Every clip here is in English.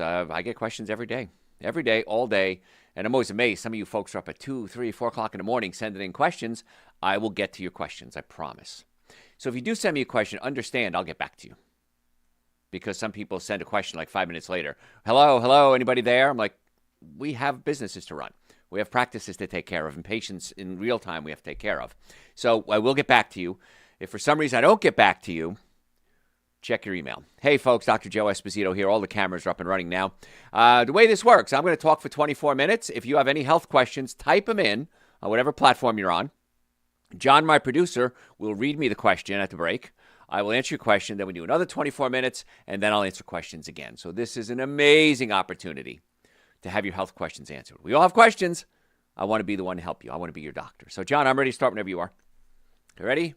I get questions every day, all day. And I'm always amazed. Some of you folks are up at 2, 3, 4 o'clock in the morning sending in questions. I will get to your questions, I promise. So if you do send me a question, understand I'll get back to you. Because some people send a question like 5 minutes later. Hello, anybody there? I'm like, we have businesses to run. We have practices to take care of and patients in real time we have to take care of. So I will get back to you. If for some reason I don't get back to you, check your email. Hey, folks, Dr. Joe Esposito here. All the cameras are up and running now. The way this works, I'm going to talk for 24 minutes. If you have any health questions, type them in on whatever platform you're on. John, my producer, will read me the question at the break. I will answer your question. Then we do another 24 minutes, and then I'll answer questions again. So this is an amazing opportunity to have your health questions answered. We all have questions. I want to be the one to help you. I want to be your doctor. So, John, I'm ready to start whenever you are. You ready?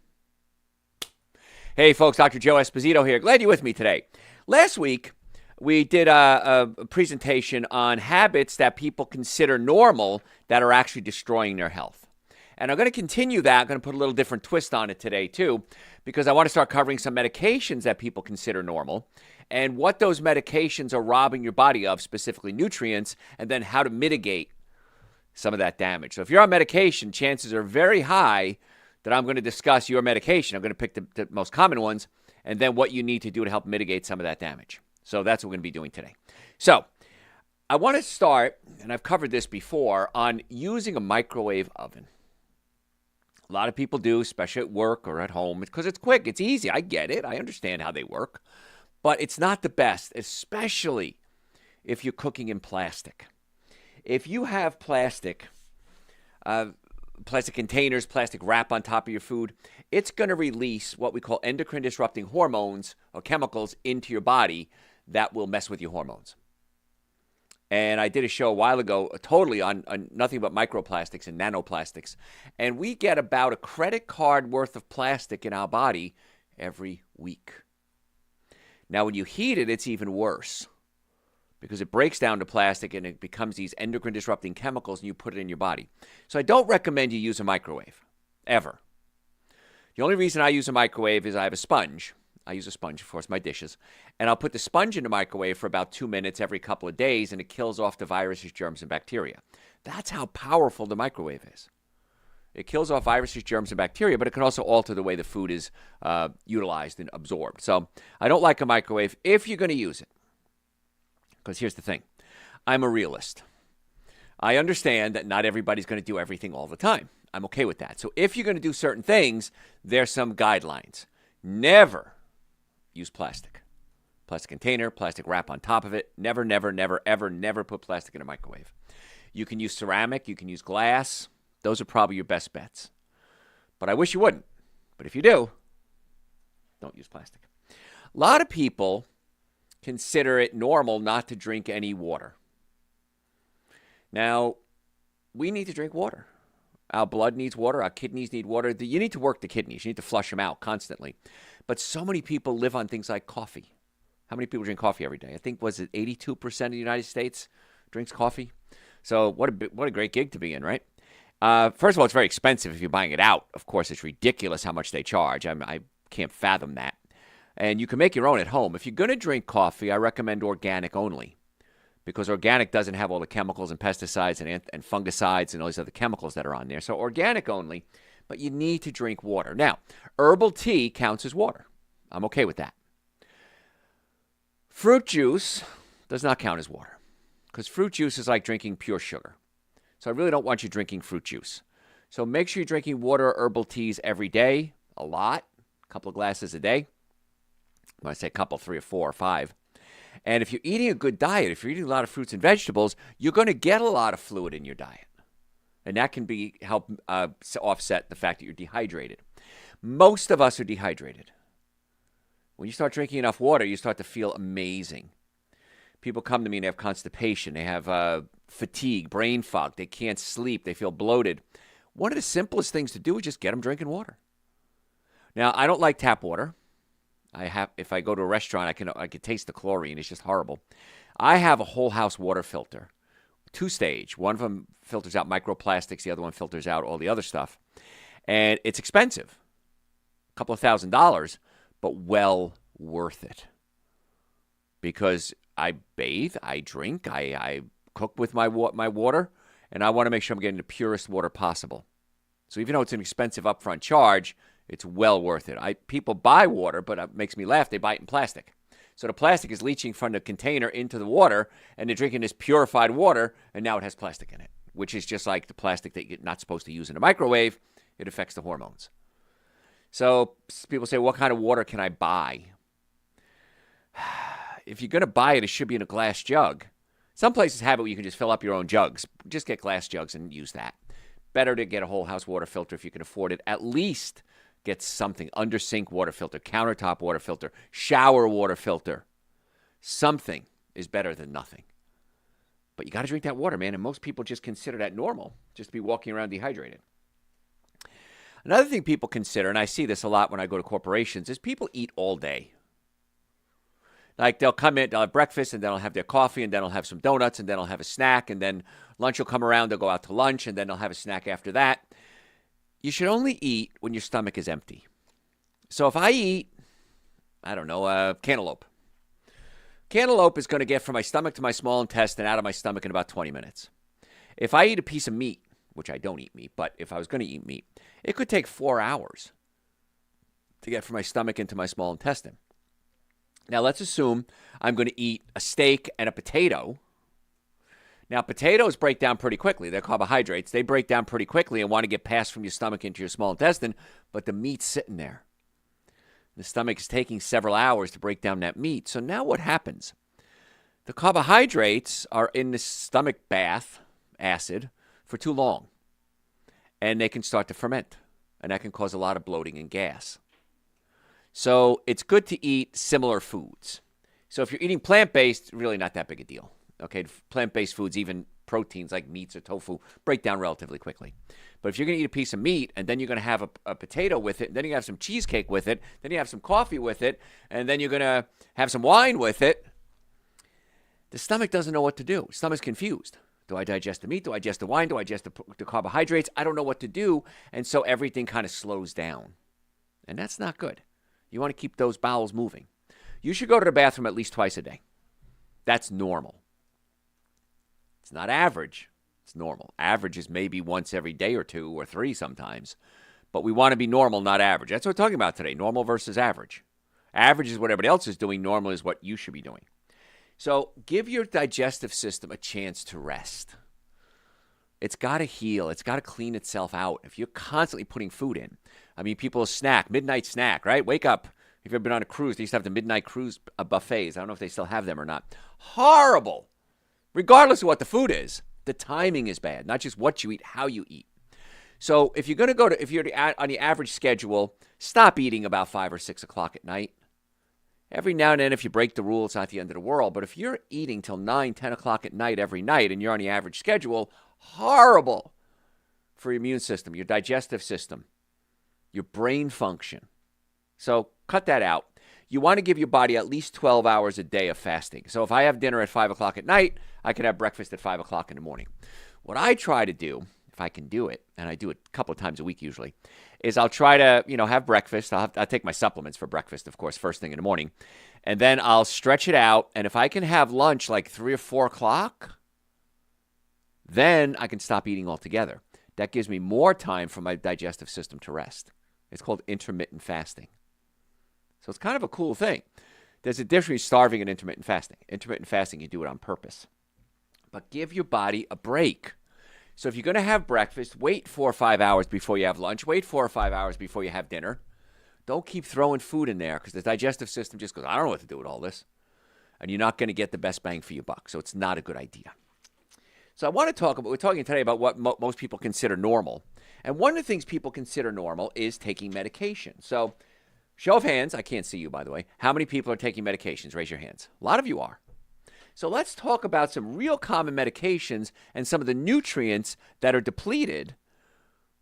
Hey, folks, Dr. Joe Esposito here. Glad you're with me today. Last week, we did a presentation on habits that people consider normal that are actually destroying their health. And I'm going to continue that. I'm going to put a little different twist on it today, too, because I want to start covering some medications that people consider normal and what those medications are robbing your body of, specifically nutrients, and then how to mitigate some of that damage. So if you're on medication, chances are very high that I'm going to discuss your medication. I'm going to pick the most common ones and then what you need to do to help mitigate some of that damage. So that's what we're going to be doing today. So I want to start, and I've covered this before, on using a microwave oven. A lot of people do, especially at work or at home, because it's quick, it's easy. I get it. I understand how they work. But it's not the best, especially if you're cooking in plastic. If you have plastic containers, plastic wrap on top of your food, it's going to release what we call endocrine disrupting hormones or chemicals into your body that will mess with your hormones. And I did a show a while ago totally on nothing but microplastics and nanoplastics. And we get about a credit card worth of plastic in our body every week. Now, when you heat it, it's even worse because it breaks down to plastic and it becomes these endocrine disrupting chemicals and you put it in your body. So I don't recommend you use a microwave, ever. The only reason I use a microwave is I have a sponge. I use a sponge, of course, my dishes. And I'll put the sponge in the microwave for about 2 minutes every couple of days, and it kills off the viruses, germs, and bacteria. That's how powerful the microwave is. It kills off viruses, germs, and bacteria, but it can also alter the way the food is utilized and absorbed. So I don't like a microwave if you're going to use it. Because here's the thing. I'm a realist. I understand that not everybody's going to do everything all the time. I'm okay with that. So if you're going to do certain things, there's some guidelines. Never use plastic. Plastic container, plastic wrap on top of it. Never, ever, never put plastic in a microwave. You can use ceramic. You can use glass. Those are probably your best bets. But I wish you wouldn't. But if you do, don't use plastic. A lot of people consider it normal not to drink any water. Now, we need to drink water. Our blood needs water. Our kidneys need water. You need to work the kidneys. You need to flush them out constantly. But so many people live on things like coffee. How many people drink coffee every day? I think, was it 82% of the United States drinks coffee? So what a great gig to be in, right? First of all, it's very expensive if you're buying it out. Of course, it's ridiculous how much they charge. I can't fathom that. And you can make your own at home. If you're going to drink coffee, I recommend organic only. Because organic doesn't have all the chemicals and pesticides and fungicides and all these other chemicals that are on there. So organic only, but you need to drink water. Now, herbal tea counts as water. I'm okay with that. Fruit juice does not count as water because fruit juice is like drinking pure sugar. So I really don't want you drinking fruit juice. So make sure you're drinking water or herbal teas every day, a lot, a couple of glasses a day. When I say a couple, 3 or 4 or 5. And if you're eating a good diet, if you're eating a lot of fruits and vegetables, you're going to get a lot of fluid in your diet. And that can help offset the fact that you're dehydrated. Most of us are dehydrated. When you start drinking enough water, you start to feel amazing. People come to me and they have constipation. They have fatigue, brain fog. They can't sleep. They feel bloated. One of the simplest things to do is just get them drinking water. Now, I don't like tap water. If I go to a restaurant, I can taste the chlorine. It's just horrible. I have a whole house water filter, 2-stage. One of them filters out microplastics. The other one filters out all the other stuff. And it's expensive, a couple of $1,000, but well worth it. Because I bathe, I drink, I cook with my water, and I want to make sure I'm getting the purest water possible. So even though it's an expensive upfront charge, it's well worth it. People buy water, but it makes me laugh. They buy it in plastic. So the plastic is leaching from the container into the water, and they're drinking this purified water, and now it has plastic in it, which is just like the plastic that you're not supposed to use in a microwave. It affects the hormones. So people say, what kind of water can I buy? If you're going to buy it, it should be in a glass jug. Some places have it where you can just fill up your own jugs. Just get glass jugs and use that. Better to get a whole house water filter if you can afford it. At least get something, under sink water filter, countertop water filter, shower water filter. Something is better than nothing. But you got to drink that water, man, and most people just consider that normal, just to be walking around dehydrated. Another thing people consider, and I see this a lot when I go to corporations, is people eat all day. Like they'll come in, they'll have breakfast, and then they'll have their coffee, and then they'll have some donuts, and then they'll have a snack, and then lunch will come around, they'll go out to lunch, and then they'll have a snack after that. You should only eat when your stomach is empty. So if I eat, I don't know, cantaloupe. Cantaloupe is going to get from my stomach to my small intestine out of my stomach in about 20 minutes. If I eat a piece of meat, which I don't eat meat, but if I was going to eat meat, it could take 4 hours to get from my stomach into my small intestine. Now, let's assume I'm going to eat a steak and a potato. Now, potatoes break down pretty quickly. They're carbohydrates. They break down pretty quickly and want to get passed from your stomach into your small intestine, but the meat's sitting there. The stomach is taking several hours to break down that meat. So now what happens? The carbohydrates are in the stomach bath, acid, for too long, and they can start to ferment, and that can cause a lot of bloating and gas. So it's good to eat similar foods. So if you're eating plant-based, really not that big a deal. Okay, plant-based foods, even proteins like meats or tofu, break down relatively quickly. But if you're going to eat a piece of meat, and then you're going to have a potato with it, and then you have some cheesecake with it, then you have some coffee with it, and then you're going to have some wine with it, the stomach doesn't know what to do. The stomach's confused. Do I digest the meat? Do I digest the wine? Do I digest the carbohydrates? I don't know what to do, and so everything kind of slows down. And that's not good. You want to keep those bowels moving. You should go to the bathroom at least twice a day. That's normal. It's not average. It's normal. Average is maybe once every day or two or three sometimes. But we want to be normal, not average. That's what we're talking about today, normal versus average. Average is what everybody else is doing. Normal is what you should be doing. So give your digestive system a chance to rest. It's got to heal. It's got to clean itself out. If you're constantly putting food in, I mean, people snack, midnight snack, right? Wake up. If you've ever been on a cruise, they used to have the midnight cruise buffets. I don't know if they still have them or not. Horrible. Regardless of what the food is, the timing is bad. Not just what you eat, how you eat. So if you're going to if you're on the average schedule, stop eating about 5 or 6 o'clock at night. Every now and then, if you break the rule, it's not the end of the world. But if you're eating till 9, 10 o'clock at night every night and you're on the average schedule, horrible for your immune system, your digestive system, your brain function. So cut that out. You want to give your body at least 12 hours a day of fasting. So if I have dinner at 5 o'clock at night, I can have breakfast at 5 o'clock in the morning. What I try to do, if I can do it, and I do it a couple of times a week usually, is I'll try to, have breakfast. I'll take my supplements for breakfast, of course, first thing in the morning. And then I'll stretch it out. And if I can have lunch like 3 or 4 o'clock, then I can stop eating altogether. That gives me more time for my digestive system to rest. It's called intermittent fasting. So it's kind of a cool thing. There's a difference between starving and intermittent fasting. Intermittent fasting, you do it on purpose. But give your body a break. So if you're going to have breakfast, wait 4 or 5 hours before you have lunch. Wait 4 or 5 hours before you have dinner. Don't keep throwing food in there because the digestive system just goes, I don't know what to do with all this. And you're not going to get the best bang for your buck. So it's not a good idea. So I want to talk about, we're talking today about what most people consider normal. And one of the things people consider normal is taking medication. So show of hands, I can't see you, by the way. How many people are taking medications? Raise your hands. A lot of you are. So let's talk about some real common medications and some of the nutrients that are depleted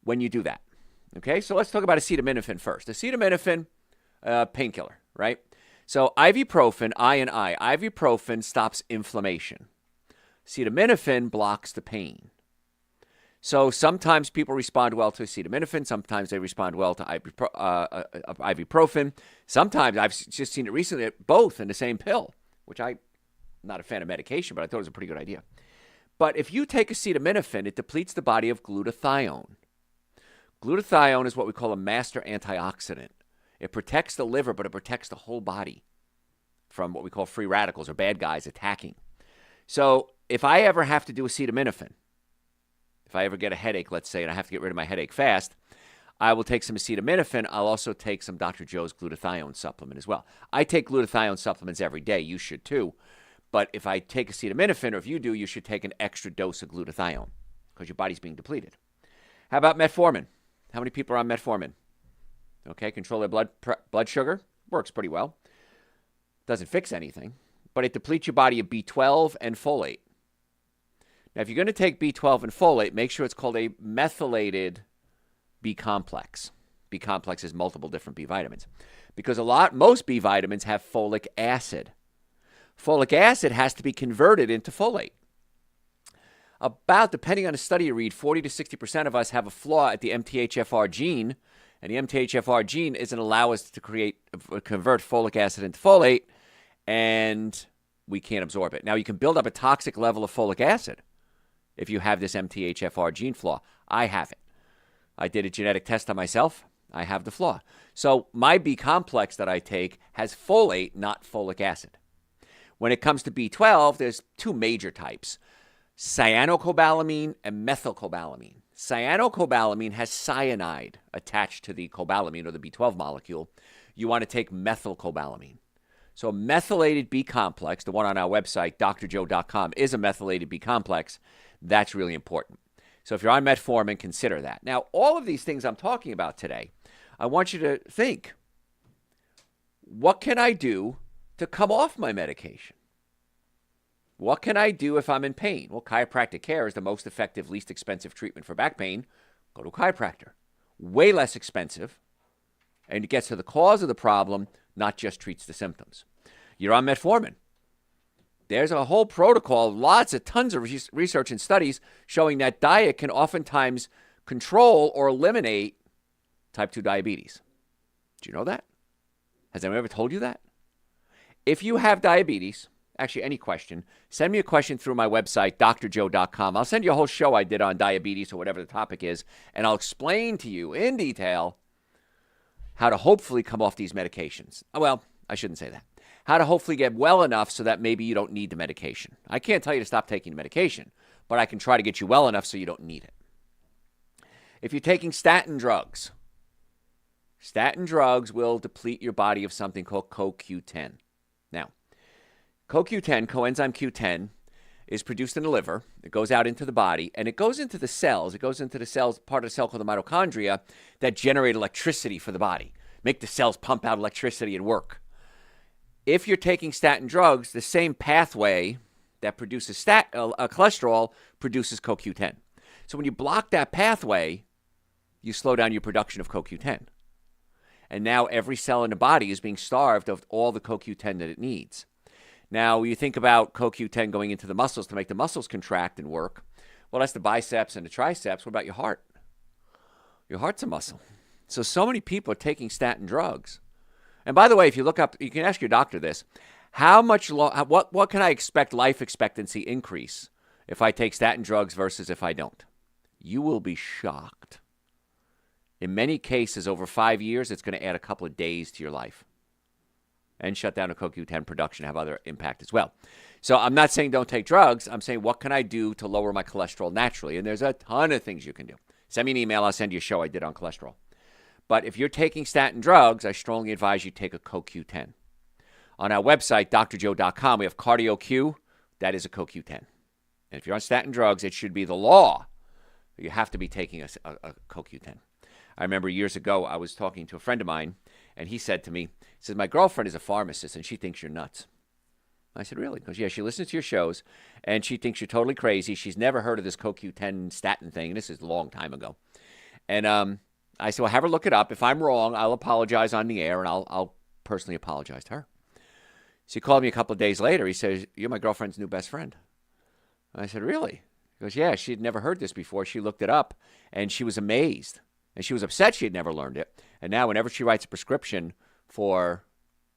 when you do that. Okay, so let's talk about acetaminophen first. Acetaminophen, painkiller, right? So ibuprofen, ibuprofen stops inflammation. Acetaminophen blocks the pain. So sometimes people respond well to acetaminophen. Sometimes they respond well to ibuprofen. Sometimes I've just seen it recently, both in the same pill, which I not a fan of medication, but I thought it was a pretty good idea. But if you take acetaminophen, it depletes the body of glutathione. Glutathione is what we call a master antioxidant. It protects the liver, but it protects the whole body from what we call free radicals or bad guys attacking. So if I ever have to do acetaminophen, if I ever get a headache, let's say, and I have to get rid of my headache fast, I will take some acetaminophen. I'll also take some Dr. Joe's glutathione supplement as well. I take glutathione supplements every day. You should too. But if I take acetaminophen, or if you do, you should take an extra dose of glutathione because your body's being depleted. How about metformin? How many people are on metformin? Okay, control their blood sugar. Works pretty well. Doesn't fix anything, but it depletes your body of B12 and folate. Now, if you're going to take B12 and folate, make sure it's called a methylated B complex. B complex is multiple different B vitamins because most B vitamins have folic acid. Folic acid has to be converted into folate. Depending on the study you read, 40 to 60% of us have a flaw at the MTHFR gene, and the MTHFR gene doesn't allow us to convert folic acid into folate, and we can't absorb it. Now, you can build up a toxic level of folic acid if you have this MTHFR gene flaw. I have it. I did a genetic test on myself. I have the flaw. So my B complex that I take has folate, not folic acid. When it comes to B12, there's two major types, cyanocobalamin and methylcobalamin. Cyanocobalamin has cyanide attached to the cobalamin or the B12 molecule. You want to take methylcobalamin. So a methylated B complex, the one on our website, drjoe.com, is a methylated B complex. That's really important. So if you're on metformin, consider that. Now, all of these things I'm talking about today, I want you to think, what can I do to come off my medication? What can I do if I'm in pain? Well, chiropractic care is the most effective, least expensive treatment for back pain. Go to a chiropractor. Way less expensive, and it gets to the cause of the problem, not just treats the symptoms. You're on metformin. There's a whole protocol, tons of research and studies showing that diet can oftentimes control or eliminate type 2 diabetes. Do you know that? Has anyone ever told you that? If you have diabetes, actually any question, send me a question through my website, drjoe.com. I'll send you a whole show I did on diabetes or whatever the topic is, and I'll explain to you in detail how to hopefully come off these medications. Well, I shouldn't say that. How to hopefully get well enough so that maybe you don't need the medication. I can't tell you to stop taking the medication, but I can try to get you well enough so you don't need it. If you're taking statin drugs will deplete your body of something called CoQ10. Now, CoQ10, coenzyme Q10, is produced in the liver. It goes out into the body, and it goes into the cells. It goes into the cells, part of the cell called the mitochondria, that generate electricity for the body, make the cells pump out electricity and work. If you're taking statin drugs, the same pathway that produces cholesterol produces CoQ10. So when you block that pathway, you slow down your production of CoQ10. And now every cell in the body is being starved of all the CoQ10 that it needs. Now, you think about CoQ10 going into the muscles to make the muscles contract and work. Well, that's the biceps and the triceps. What about your heart? Your heart's a muscle. So many people are taking statin drugs. And by the way, if you look up, you can ask your doctor this. What can I expect life expectancy increase if I take statin drugs versus if I don't? You will be shocked. In many cases, over 5 years, it's going to add a couple of days to your life and shut down the CoQ10 production, have other impact as well. So I'm not saying don't take drugs. I'm saying what can I do to lower my cholesterol naturally? And there's a ton of things you can do. Send me an email. I'll send you a show I did on cholesterol. But if you're taking statin drugs, I strongly advise you take a CoQ10. On our website, drjoe.com, we have Cardio Q. That is a CoQ10. And if you're on statin drugs, it should be the law. You have to be taking a CoQ10. I remember years ago, I was talking to a friend of mine, and he said to me, my girlfriend is a pharmacist, and she thinks you're nuts. I said, really? Because, yeah, she listens to your shows, and she thinks you're totally crazy. She's never heard of this CoQ10 statin thing, and this is a long time ago. And I said, well, have her look it up. If I'm wrong, I'll apologize on the air, and I'll personally apologize to her. So he called me a couple of days later. He says, you're my girlfriend's new best friend. I said, really? He goes, yeah, she had never heard this before. She looked it up, and she was amazed. And she was upset she had never learned it. And now whenever she writes a prescription for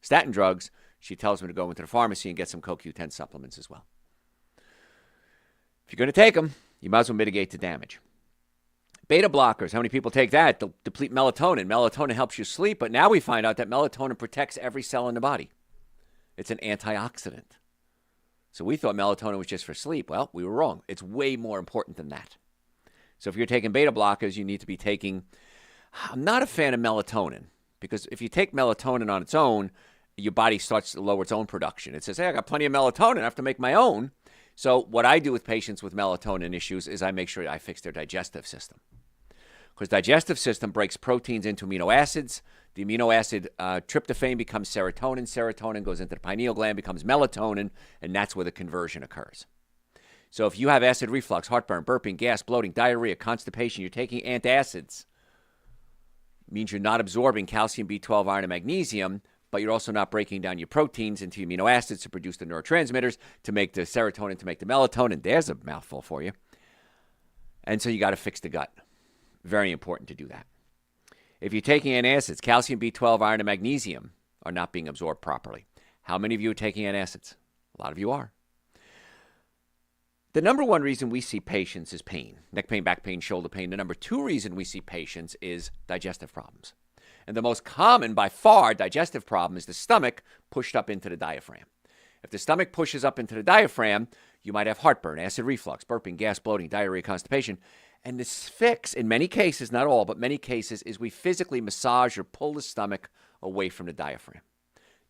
statin drugs, she tells me to go into the pharmacy and get some CoQ10 supplements as well. If you're going to take them, you might as well mitigate the damage. Beta blockers, how many people take that? They'll deplete melatonin. Melatonin helps you sleep, but now we find out that melatonin protects every cell in the body. It's an antioxidant. So we thought melatonin was just for sleep. Well, we were wrong. It's way more important than that. So if you're taking beta blockers, you need to be taking... I'm not a fan of melatonin because if you take melatonin on its own, your body starts to lower its own production. It says, hey, I got plenty of melatonin. I have to make my own. So what I do with patients with melatonin issues is I make sure I fix their digestive system. Because digestive system breaks proteins into amino acids. The amino acid tryptophan becomes serotonin. Serotonin goes into the pineal gland, becomes melatonin, and that's where the conversion occurs. So if you have acid reflux, heartburn, burping, gas, bloating, diarrhea, constipation, you're taking antacids, means you're not absorbing calcium, B12, iron, and magnesium, but you're also not breaking down your proteins into amino acids to produce the neurotransmitters, to make the serotonin, to make the melatonin. There's a mouthful for you. And so you got to fix the gut. Very important to do that. If you're taking antacids, calcium, B12, iron, and magnesium are not being absorbed properly. How many of you are taking antacids? A lot of you are. The number one reason we see patients is pain. Neck pain, back pain, shoulder pain. The number two reason we see patients is digestive problems. And the most common, by far, digestive problem is the stomach pushed up into the diaphragm. If the stomach pushes up into the diaphragm, you might have heartburn, acid reflux, burping, gas, bloating, diarrhea, constipation. And this fix, in many cases, not all, but many cases, is we physically massage or pull the stomach away from the diaphragm.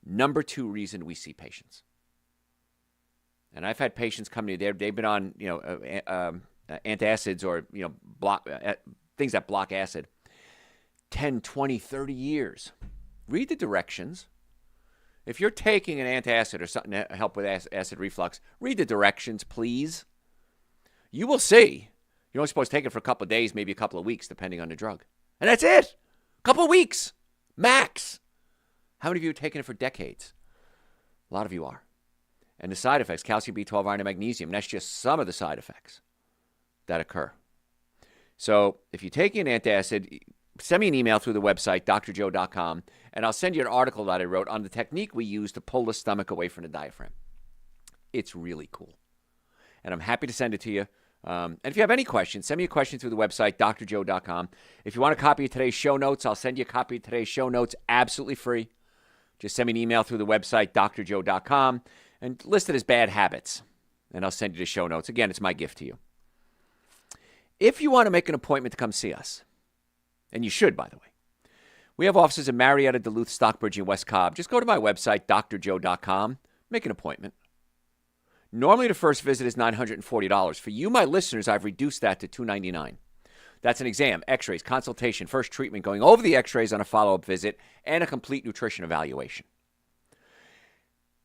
Number two reason we see patients. And I've had patients come to me, they've been on, antacids or, things that block acid 10, 20, 30 years. Read the directions. If you're taking an antacid or something to help with acid reflux, read the directions, please. You will see. You're only supposed to take it for a couple of days, maybe a couple of weeks, depending on the drug. And that's it. A couple of weeks, max. How many of you have taken it for decades? A lot of you are. And the side effects, calcium, B12, iron, and magnesium, that's just some of the side effects that occur. So if you're taking an antacid, send me an email through the website, drjoe.com, and I'll send you an article that I wrote on the technique we use to pull the stomach away from the diaphragm. It's really cool. And I'm happy to send it to you. And if you have any questions, send me a question through the website, drjoe.com. If you want a copy of today's show notes, I'll send you a copy of today's show notes absolutely free. Just send me an email through the website, drjoe.com, and list it as bad habits, and I'll send you the show notes. Again, it's my gift to you. If you want to make an appointment to come see us, and you should, by the way, we have offices in Marietta, Duluth, Stockbridge, and West Cobb. Just go to my website, drjoe.com, make an appointment. Normally, the first visit is $940. For you, my listeners, I've reduced that to $299. That's an exam, x-rays, consultation, first treatment, going over the x-rays on a follow-up visit, and a complete nutrition evaluation.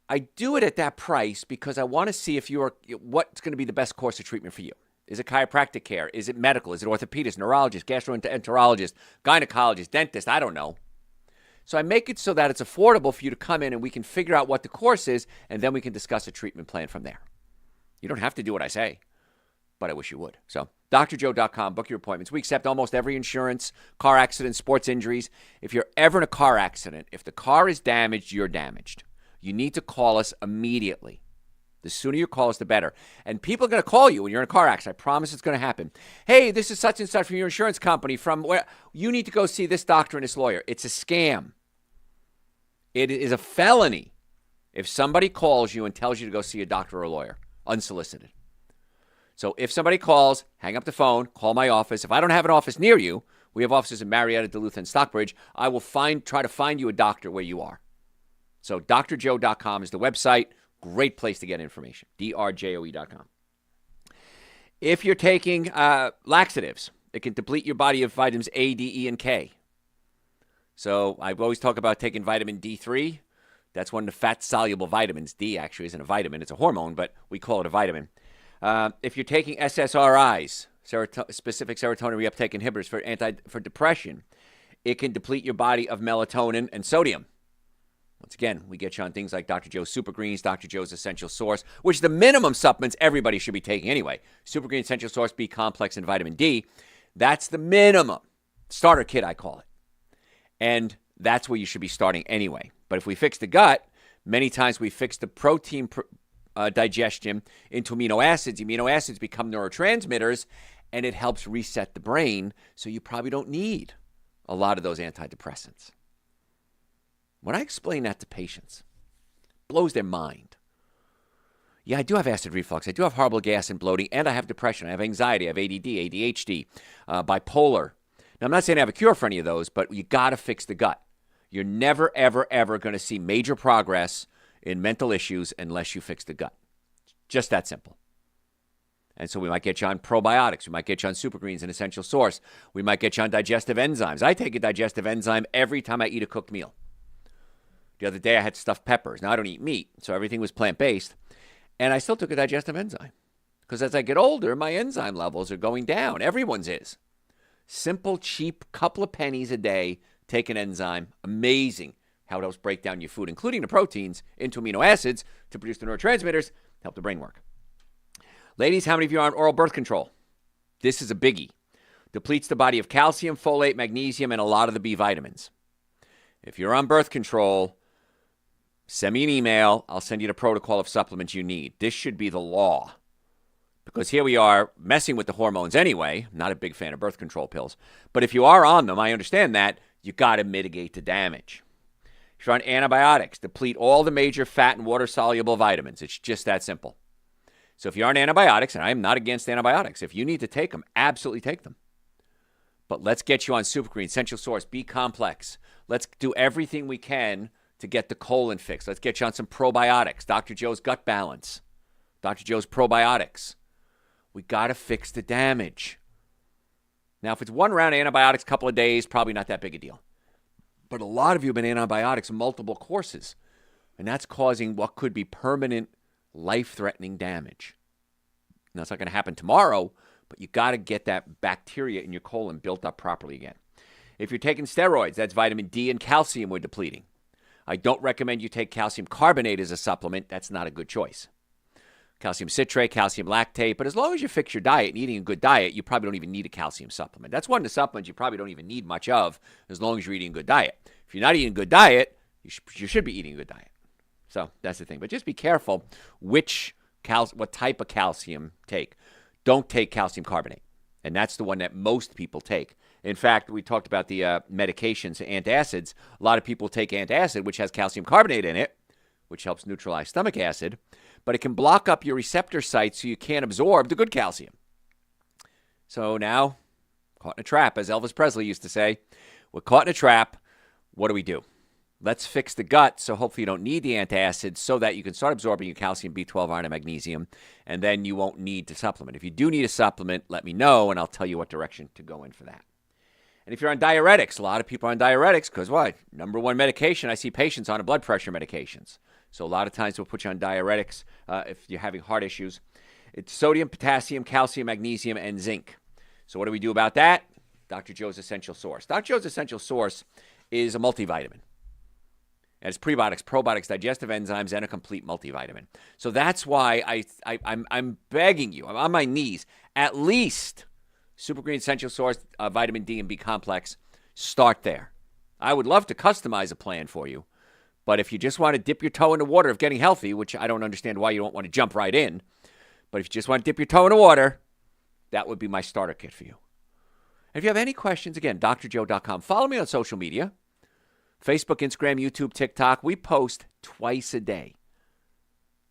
I do it at that price because I want to see what's going to be the best course of treatment for you. Is it chiropractic care? Is it medical? Is it orthopedist, neurologist, gastroenterologist, gynecologist, dentist? I don't know. So I make it so that it's affordable for you to come in and we can figure out what the course is, and then we can discuss a treatment plan from there. You don't have to do what I say, but I wish you would. So drjoe.com, book your appointments. We accept almost every insurance, car accident, sports injuries. If you're ever in a car accident, if the car is damaged, you're damaged. You need to call us immediately. The sooner you call us, the better. And people are going to call you when you're in a car accident. I promise it's going to happen. Hey, this is such and such from your insurance company. From where you need to go see this doctor and this lawyer. It's a scam. It is a felony if somebody calls you and tells you to go see a doctor or a lawyer, unsolicited. So if somebody calls, hang up the phone, call my office. If I don't have an office near you, we have offices in Marietta, Duluth, and Stockbridge. I will try to find you a doctor where you are. So drjoe.com is the website. Great place to get information. drjoe.com. If you're taking laxatives, it can deplete your body of vitamins A, D, E, and K. So I always talk about taking vitamin D3. That's one of the fat-soluble vitamins. D actually isn't a vitamin. It's a hormone, but we call it a vitamin. If you're taking SSRIs, specific serotonin reuptake inhibitors for depression, it can deplete your body of melatonin and sodium. Once again, we get you on things like Dr. Joe's Super Greens, Dr. Joe's Essential Source, which is the minimum supplements everybody should be taking anyway. Super Green, Essential Source, B Complex, and Vitamin D. That's the minimum. Starter kit, I call it. And that's where you should be starting anyway. But if we fix the gut, Many times we fix the protein digestion into amino acids. Amino acids become neurotransmitters, and it helps reset the brain, so you probably don't need a lot of those antidepressants. When I explain that to patients, it blows their mind. Yeah, I do have acid reflux. I do have horrible gas and bloating, and I have depression. I have anxiety. I have ADD, ADHD, bipolar. Now, I'm not saying I have a cure for any of those, but you got to fix the gut. You're never, ever, ever going to see major progress in mental issues unless you fix the gut. Just that simple. And so we might get you on probiotics. We might get you on Supergreens, an essential source. We might get you on digestive enzymes. I take a digestive enzyme every time I eat a cooked meal. The other day I had stuffed peppers. Now I don't eat meat, so everything was plant-based. And I still took a digestive enzyme. Because as I get older, my enzyme levels are going down. Everyone's is. Simple, cheap, couple of pennies a day, take an enzyme. Amazing how it helps break down your food, including the proteins, into amino acids to produce the neurotransmitters, help the brain work. Ladies, how many of you are on oral birth control? This is a biggie. Depletes the body of calcium, folate, magnesium, and a lot of the B vitamins. If you're on birth control, send me an email. I'll send you the protocol of supplements you need. This should be the law. Because here we are messing with the hormones anyway. I'm not a big fan of birth control pills. But if you are on them, I understand that, you got to mitigate the damage. If you're on antibiotics, deplete all the major fat and water-soluble vitamins. It's just that simple. So if you're on antibiotics, and I am not against antibiotics, if you need to take them, absolutely take them. But let's get you on Supergreen, Essential Source, B-Complex. Let's do everything we can to get the colon fixed. Let's get you on some probiotics, Dr. Joe's Gut Balance, Dr. Joe's Probiotics. We got to fix the damage. Now, if it's one round of antibiotics, a couple of days, probably not that big a deal. But a lot of you have been antibiotics multiple courses, and that's causing what could be permanent, life-threatening damage. Now, it's not going to happen tomorrow, but you got to get that bacteria in your colon built up properly again. If you're taking steroids, that's vitamin D and calcium we're depleting. I don't recommend you take calcium carbonate as a supplement. That's not a good choice. Calcium citrate, calcium lactate, but as long as you fix your diet and eating a good diet, you probably don't even need a calcium supplement. That's one of the supplements you probably don't even need much of as long as you're eating a good diet. If you're not eating a good diet, you should be eating a good diet. So that's the thing. But just be careful what type of calcium take. Don't take calcium carbonate. And that's the one that most people take. In fact, we talked about the medications, antacids. A lot of people take antacid, which has calcium carbonate in it, which helps neutralize stomach acid. But it can block up your receptor sites so you can't absorb the good calcium. So now, caught in a trap, as Elvis Presley used to say. We're caught in a trap. What do we do? Let's fix the gut so hopefully you don't need the antacids so that you can start absorbing your calcium, B12, iron, and magnesium, and then you won't need to supplement. If you do need a supplement, let me know, and I'll tell you what direction to go in for that. And if you're on diuretics, a lot of people are on diuretics because what? Number one medication, I see patients on blood pressure medications. So a lot of times we'll put you on diuretics if you're having heart issues. It's sodium, potassium, calcium, magnesium, and zinc. So what do we do about that? Dr. Joe's Essential Source. Dr. Joe's Essential Source is a multivitamin. And it's prebiotics, probiotics, digestive enzymes, and a complete multivitamin. So that's why I'm begging you, I'm on my knees, at least Supergreen Essential Source, vitamin D and B complex, start there. I would love to customize a plan for you. But if you just want to dip your toe in the water of getting healthy, which I don't understand why you don't want to jump right in, but if you just want to dip your toe in the water, that would be my starter kit for you. And if you have any questions, again, drjoe.com. Follow me on social media, Facebook, Instagram, YouTube, TikTok. We post twice a day.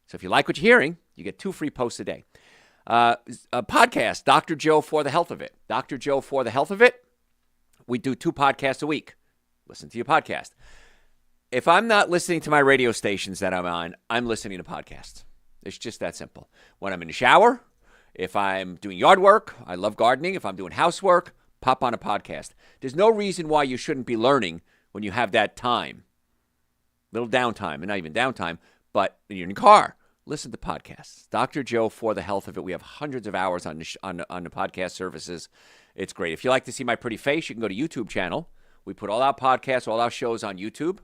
So if you like what you're hearing, you get 2 free posts a day. A podcast, Dr. Joe for the Health of It. Dr. Joe for the Health of It. We do 2 podcasts a week. Listen to your podcast. If I'm not listening to my radio stations that I'm on, I'm listening to podcasts. It's just that simple. When I'm in the shower, if I'm doing yard work, I love gardening. If I'm doing housework, pop on a podcast. There's no reason why you shouldn't be learning when you have that time. Little downtime, and not even downtime, but when you're in the car, listen to podcasts. Dr. Joe for the Health of It. We have hundreds of hours on the podcast services. It's great. If you like to see my pretty face, you can go to YouTube channel. We put all our podcasts, all our shows on YouTube.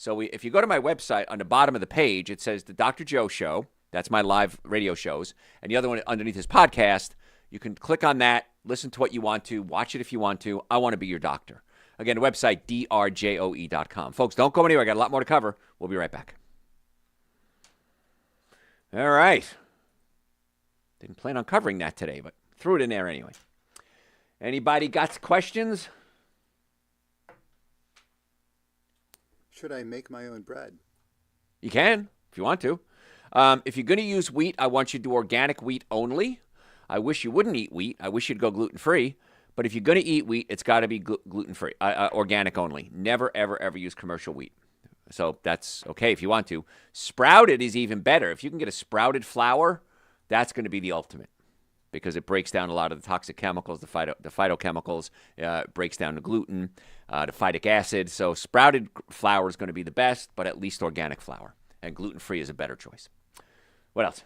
So if you go to my website, on the bottom of the page, it says The Dr. Joe Show. That's my live radio shows. And the other one underneath is podcast. You can click on that, listen to what you want to, watch it if you want to. I want to be your doctor. Again, the website, drjoe.com. Folks, don't go anywhere. I got a lot more to cover. We'll be right back. All right. Didn't plan on covering that today, but threw it in there anyway. Anybody got questions? Should I make my own bread? You can, if you want to. If you're going to use wheat, I want you to do organic wheat only. I wish you wouldn't eat wheat. I wish you'd go gluten-free. But if you're going to eat wheat, it's got to be gluten-free, organic only. Never, ever, ever use commercial wheat. So that's okay if you want to. Sprouted is even better. If you can get a sprouted flour, that's going to be the ultimate because it breaks down a lot of the toxic chemicals, the phytochemicals, breaks down the gluten, the phytic acid. So sprouted flour is going to be the best, but at least organic flour. And gluten-free is a better choice. What else?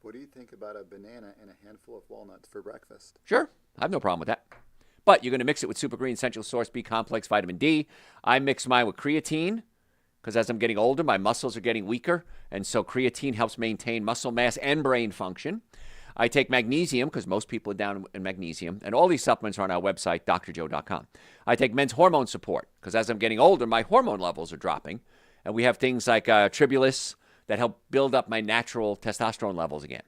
What do you think about a banana and a handful of walnuts for breakfast? Sure. I have no problem with that. But you're going to mix it with Super Green Essential Source B Complex Vitamin D. I mix mine with creatine because as I'm getting older, my muscles are getting weaker. And so creatine helps maintain muscle mass and brain function. I take magnesium because most people are down in magnesium. And all these supplements are on our website, drjoe.com. I take men's hormone support because as I'm getting older, my hormone levels are dropping. And we have things like Tribulus that help build up my natural testosterone levels again.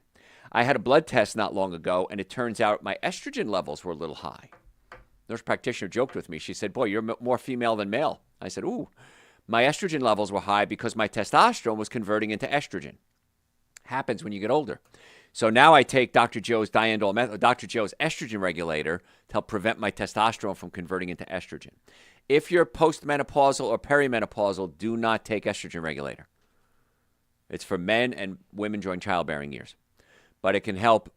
I had a blood test not long ago, and it turns out my estrogen levels were a little high. Nurse practitioner joked with me. She said, boy, you're more female than male. I said, ooh, my estrogen levels were high because my testosterone was converting into estrogen. Happens when you get older. So now I take Dr. Joe's Dr. Joe's estrogen regulator to help prevent my testosterone from converting into estrogen. If you're postmenopausal or perimenopausal, do not take estrogen regulator. It's for men and women during childbearing years. But it can help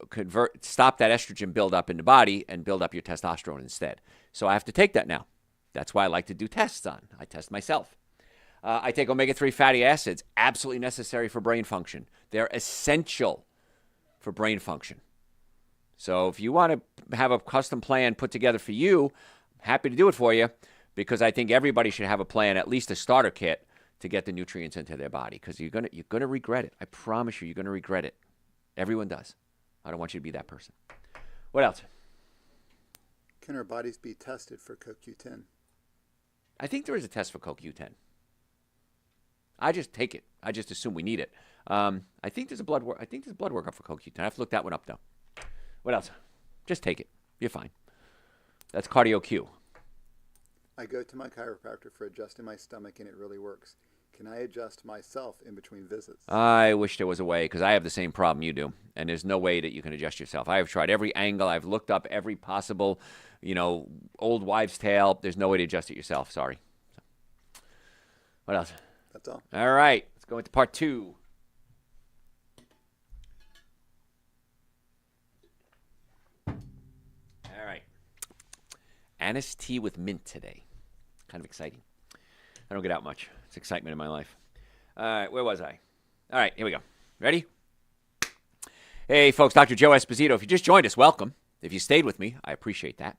stop that estrogen buildup in the body and build up your testosterone instead. So I have to take that now. That's why I like to do tests on. I test myself. I take omega-3 fatty acids, absolutely necessary for brain function. They're essential for brain function. So if you want to have a custom plan put together for you, I'm happy to do it for you because I think everybody should have a plan, at least a starter kit, to get the nutrients into their body because you're gonna regret it. I promise you, you're going to regret it. Everyone does. I don't want you to be that person. What else? Can our bodies be tested for CoQ10? I think there is a test for CoQ10. I just take it. I just assume we need it. I think there's a blood work. I think there's a blood workup for CoQ10. I have to look that one up though. What else? Just take it. You're fine. That's Cardio Q. I go to my chiropractor for adjusting my stomach and it really works. Can I adjust myself in between visits? I wish there was a way because I have the same problem you do, and there's no way that you can adjust yourself. I have tried every angle. I've looked up every possible, old wives' tale. There's no way to adjust it yourself. Sorry. What else? That's all. All right. Let's go into part 2. All right. Anise tea with mint today. Kind of exciting. I don't get out much. It's excitement in my life. All right, where was I? All right, here we go. Ready? Hey, folks, Dr. Joe Esposito. If you just joined us, welcome. If you stayed with me, I appreciate that.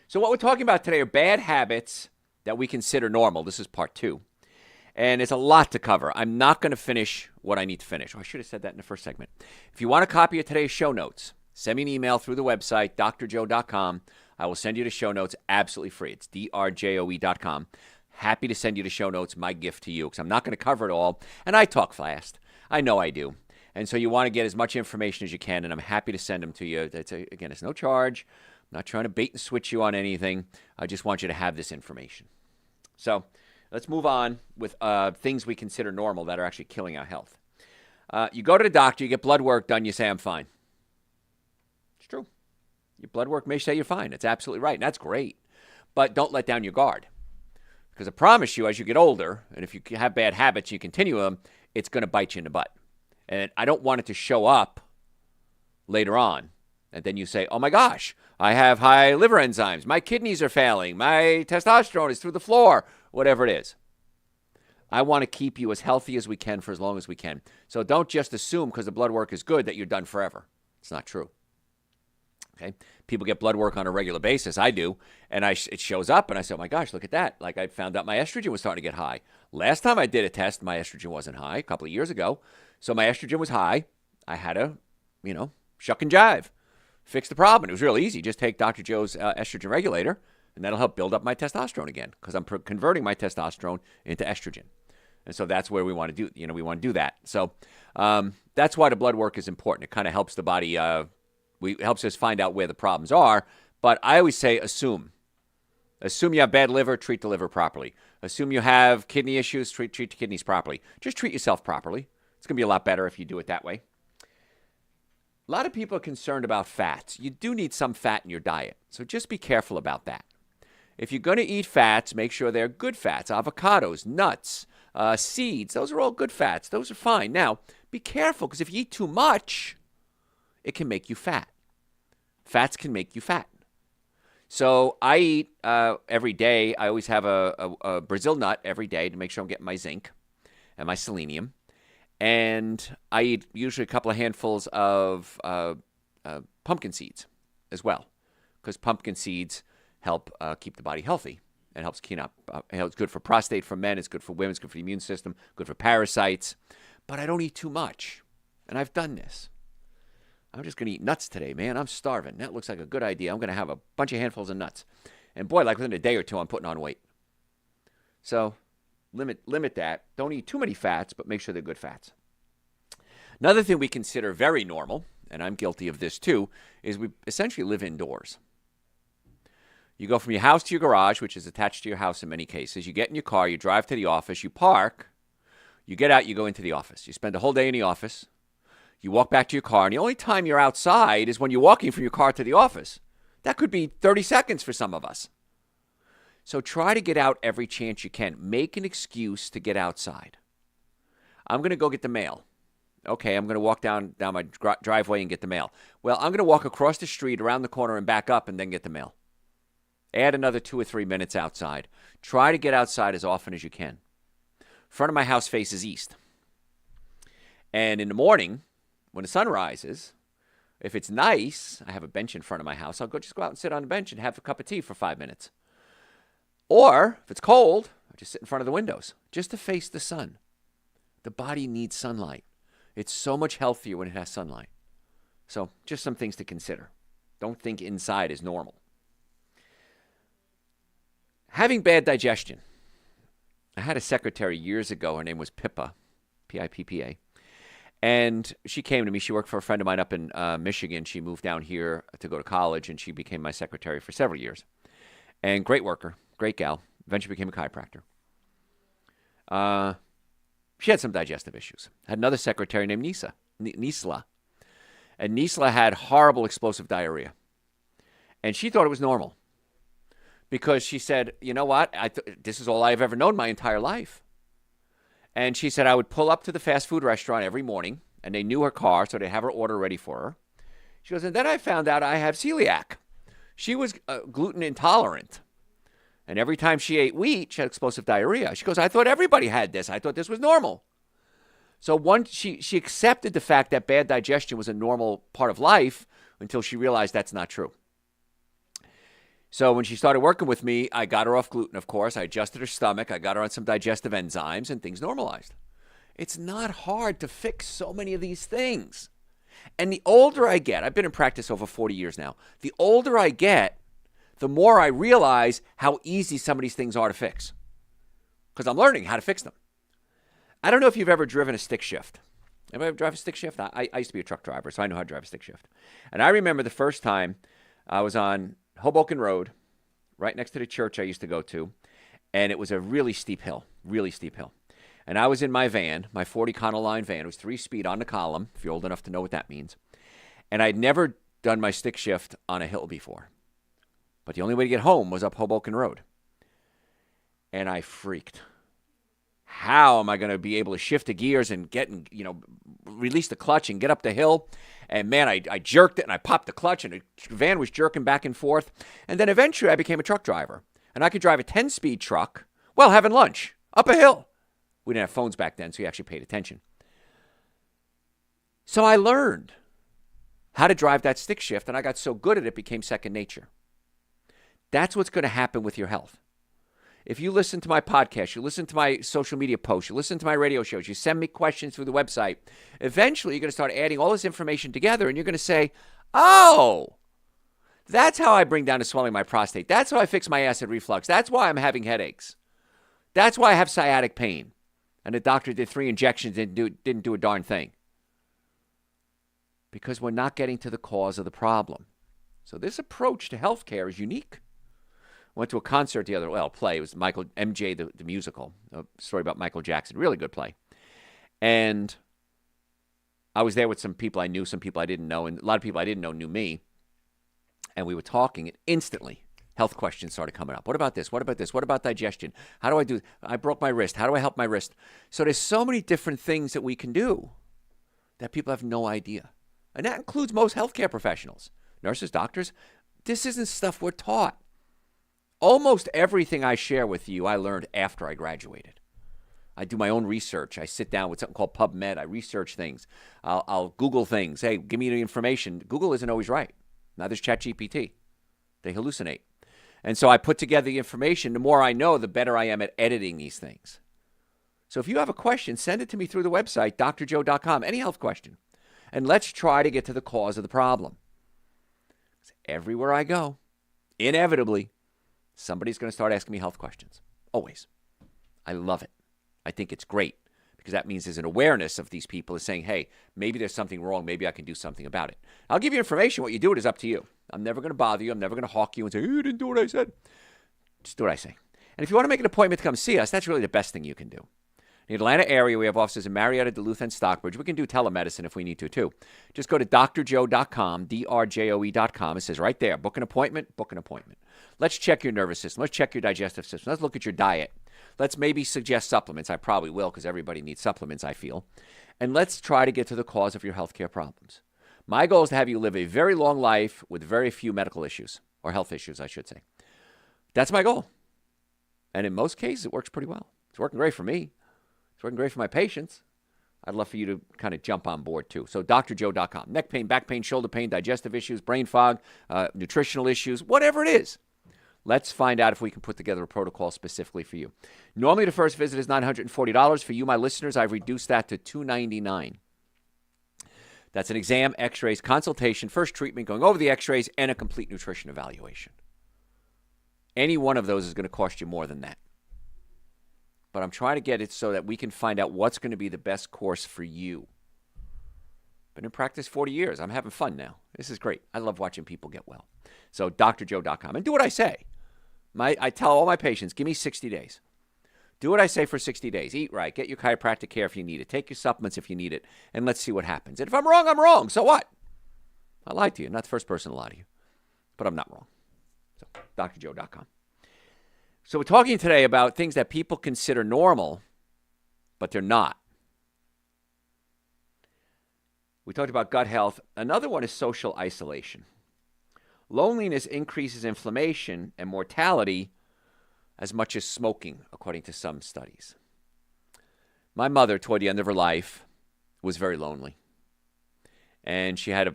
So what we're talking about today are bad habits that we consider normal. This is part 2. And it's a lot to cover. I'm not going to finish what I need to finish. Oh, I should have said that in the first segment. If you want a copy of today's show notes, send me an email through the website, drjoe.com. I will send you the show notes absolutely free. It's drjoe.com. Happy to send you the show notes, my gift to you, because I'm not going to cover it all. And I talk fast. I know I do. And so you want to get as much information as you can, and I'm happy to send them to you. Again, it's no charge. I'm not trying to bait and switch you on anything. I just want you to have this information. So let's move on with things we consider normal that are actually killing our health. You go to the doctor, you get blood work done, you say, I'm fine. It's true. Your blood work may say you're fine. It's absolutely right, and that's great. But don't let down your guard. Because I promise you, as you get older, and if you have bad habits, you continue them, it's going to bite you in the butt. And I don't want it to show up later on. And then you say, oh my gosh, I have high liver enzymes. My kidneys are failing. My testosterone is through the floor. Whatever it is. I want to keep you as healthy as we can for as long as we can. So don't just assume because the blood work is good that you're done forever. It's not true. Okay, people get blood work on a regular basis. I do, and it shows up, and I say, "Oh my gosh, look at that!" Like I found out my estrogen was starting to get high. Last time I did a test, my estrogen wasn't high. A couple of years ago, so my estrogen was high. I had to, shuck and jive, fix the problem. It was real easy. Just take Dr. Joe's estrogen regulator, and that'll help build up my testosterone again because I'm converting my testosterone into estrogen, And so that's where we want to do, we want to do that. So that's why the blood work is important. It kind of helps the body, helps us find out where the problems are. But I always say assume. Assume you have bad liver, treat the liver properly. Assume you have kidney issues, treat the kidneys properly. Just treat yourself properly. It's going to be a lot better if you do it that way. A lot of people are concerned about fats. You do need some fat in your diet, so just be careful about that. If you're going to eat fats, make sure they're good fats. Avocados, nuts, seeds, those are all good fats. Those are fine. Now, be careful, because if you eat too much, it can make you fat. Fats can make you fat. So I eat every day. I always have a Brazil nut every day to make sure I'm getting my zinc and my selenium. And I eat usually a couple of handfuls of pumpkin seeds as well, because pumpkin seeds help keep the body healthy and helps clean up. It's good for prostate for men. It's good for women. It's good for the immune system. Good for parasites. But I don't eat too much, and I've done this. I'm just going to eat nuts today, man. I'm starving. That looks like a good idea. I'm going to have a bunch of handfuls of nuts. And boy, like within a day or two, I'm putting on weight. So limit that. Don't eat too many fats, but make sure they're good fats. Another thing we consider very normal, and I'm guilty of this too, is we essentially live indoors. You go from your house to your garage, which is attached to your house in many cases. You get in your car, you drive to the office, you park, you get out, you go into the office. You spend the whole day in the office. You walk back to your car, and the only time you're outside is when you're walking from your car to the office. That could be 30 seconds for some of us. So try to get out every chance you can. Make an excuse to get outside. I'm going to go get the mail. Okay, I'm going to walk down my driveway and get the mail. Well, I'm going to walk across the street, around the corner, and back up, and then get the mail. Add another 2 or 3 minutes outside. Try to get outside as often as you can. Front of my house faces east. And in the morning, when the sun rises, if it's nice, I have a bench in front of my house, I'll just go out and sit on the bench and have a cup of tea for 5 minutes. Or, if it's cold, I just sit in front of the windows, just to face the sun. The body needs sunlight. It's so much healthier when it has sunlight. So, just some things to consider. Don't think inside is normal. Having bad digestion. I had a secretary years ago. Her name was Pippa, P-I-P-P-A. And she came to me. She worked for a friend of mine up in Michigan. She moved down here to go to college, and she became my secretary for several years. And great worker, great gal. Eventually became a chiropractor. She had some digestive issues. Had another secretary named Nisla. And Nisla had horrible explosive diarrhea. And she thought it was normal. Because she said, you know what? This is all I've ever known my entire life. And she said I would pull up to the fast food restaurant every morning, and they knew her car, so they'd have her order ready for her. She goes, and then I found out I have celiac. She was gluten intolerant. And every time she ate wheat, she had explosive diarrhea. She goes, I thought everybody had this. I thought this was normal. So once she accepted the fact that bad digestion was a normal part of life until she realized that's not true. So when she started working with me, I got her off gluten, of course. I adjusted her stomach. I got her on some digestive enzymes, and things normalized. It's not hard to fix so many of these things. And the older I get, I've been in practice over 40 years now. The older I get, the more I realize how easy some of these things are to fix. Because I'm learning how to fix them. I don't know if you've ever driven a stick shift. Anybody ever drive a stick shift? I used to be a truck driver, so I know how to drive a stick shift. And I remember the first time I was on Hoboken Road, right next to the church I used to go to, and it was a really steep hill. And I was in my van, my 40 Econoline van. It was 3-speed on the column, if you're old enough to know what that means. And I'd never done my stick shift on a hill before. But the only way to get home was up Hoboken Road. And I freaked. How am I going to be able to shift the gears and release the clutch and get up the hill? And man, I jerked it and I popped the clutch and the van was jerking back and forth. And then eventually I became a truck driver. And I could drive a 10-speed truck while having lunch up a hill. We didn't have phones back then, so you actually paid attention. So I learned how to drive that stick shift, and I got so good at it, it became second nature. That's what's going to happen with your health. If you listen to my podcast, you listen to my social media posts, you listen to my radio shows, you send me questions through the website, eventually you're going to start adding all this information together, and you're going to say, oh, that's how I bring down the swelling of my prostate. That's how I fix my acid reflux. That's why I'm having headaches. That's why I have sciatic pain. and the doctor did 3 injections and didn't do a darn thing. Because we're not getting to the cause of the problem. So this approach to healthcare is unique. I went to a concert play. It was Michael MJ, the musical, a story about Michael Jackson. Really good play. And I was there with some people I knew, some people I didn't know, and a lot of people I didn't know knew me. And we were talking, and instantly health questions started coming up. What about this? What about this? What about digestion? How do I do? I broke my wrist. How do I help my wrist? So there's so many different things that we can do that people have no idea. And that includes most healthcare professionals, nurses, doctors. This isn't stuff we're taught. Almost everything I share with you, I learned after I graduated. I do my own research. I sit down with something called PubMed. I research things. I'll Google things. Hey, give me the information. Google isn't always right. Now there's ChatGPT. They hallucinate. And so I put together the information. The more I know, the better I am at editing these things. So if you have a question, send it to me through the website, drjoe.com, any health question. And let's try to get to the cause of the problem. Everywhere I go, inevitably, somebody's going to start asking me health questions. Always. I love it. I think it's great because that means there's an awareness of these people is saying, hey, maybe there's something wrong. Maybe I can do something about it. I'll give you information. What you do, it is up to you. I'm never going to bother you. I'm never going to hawk you and say, you didn't do what I said. Just do what I say. And if you want to make an appointment to come see us, that's really the best thing you can do. In the Atlanta area, we have offices in Marietta, Duluth, and Stockbridge. We can do telemedicine if we need to, too. Just go to drjoe.com, drjoe.com. It says right there, book an appointment, book an appointment. Let's check your nervous system. Let's check your digestive system. Let's look at your diet. Let's maybe suggest supplements. I probably will because everybody needs supplements, I feel. And let's try to get to the cause of your healthcare problems. My goal is to have you live a very long life with very few medical issues, or health issues, I should say. That's my goal. And in most cases, it works pretty well. It's working great for me. It's working great for my patients. I'd love for you to kind of jump on board too. So drjoe.com. Neck pain, back pain, shoulder pain, digestive issues, brain fog, nutritional issues, whatever it is. Let's find out if we can put together a protocol specifically for you. Normally, the first visit is $940. For you, my listeners, I've reduced that to $299. That's an exam, x-rays, consultation, first treatment, going over the x-rays, and a complete nutrition evaluation. Any one of those is going to cost you more than that. But I'm trying to get it so that we can find out what's going to be the best course for you. Been in practice 40 years. I'm having fun now. This is great. I love watching people get well. So drjoe.com. And do what I say. I tell all my patients, give me 60 days. Do what I say for 60 days. Eat right. Get your chiropractic care if you need it. Take your supplements if you need it. And let's see what happens. And if I'm wrong, I'm wrong. So what? I lied to you. I'm not the first person to lie to you. But I'm not wrong. So drjoe.com. So we're talking today about things that people consider normal, but they're not. We talked about gut health. Another one is social isolation. Loneliness increases inflammation and mortality as much as smoking, according to some studies. My mother, toward the end of her life, was very lonely. And she had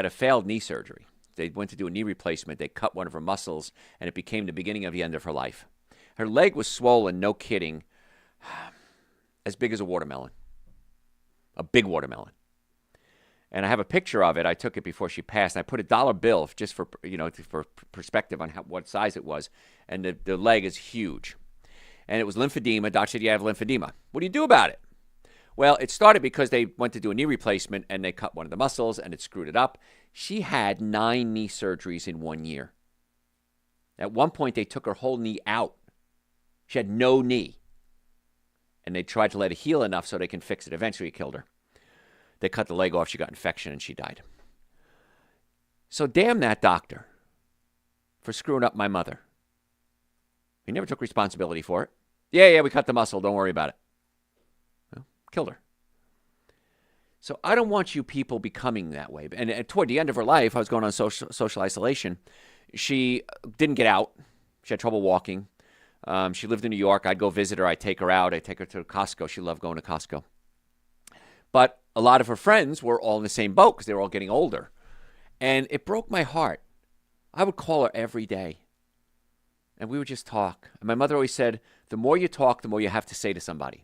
a failed knee surgery. They went to do a knee replacement. They cut one of her muscles, and it became the beginning of the end of her life. Her leg was swollen, no kidding, as big as a watermelon. A big watermelon. And I have a picture of it. I took it before she passed. I put a dollar bill just for perspective on what size it was. And the leg is huge. And it was lymphedema. Doctor said, you have lymphedema. What do you do about it? Well, it started because they went to do a knee replacement and they cut one of the muscles and it screwed it up. She had 9 knee surgeries in 1 year. At one point, they took her whole knee out. She had no knee. And they tried to let it heal enough so they can fix it. Eventually, it killed her. They cut the leg off. She got infection and she died. So damn that doctor for screwing up my mother. He never took responsibility for it. Yeah, we cut the muscle. Don't worry about it. Well, killed her. So I don't want you people becoming that way. And toward the end of her life, I was going on social isolation. She didn't get out. She had trouble walking. She lived in New York. I'd go visit her. I'd take her out. I'd take her to Costco. She loved going to Costco. But a lot of her friends were all in the same boat because they were all getting older. And it broke my heart. I would call her every day. And we would just talk. And my mother always said, the more you talk, the more you have to say to somebody.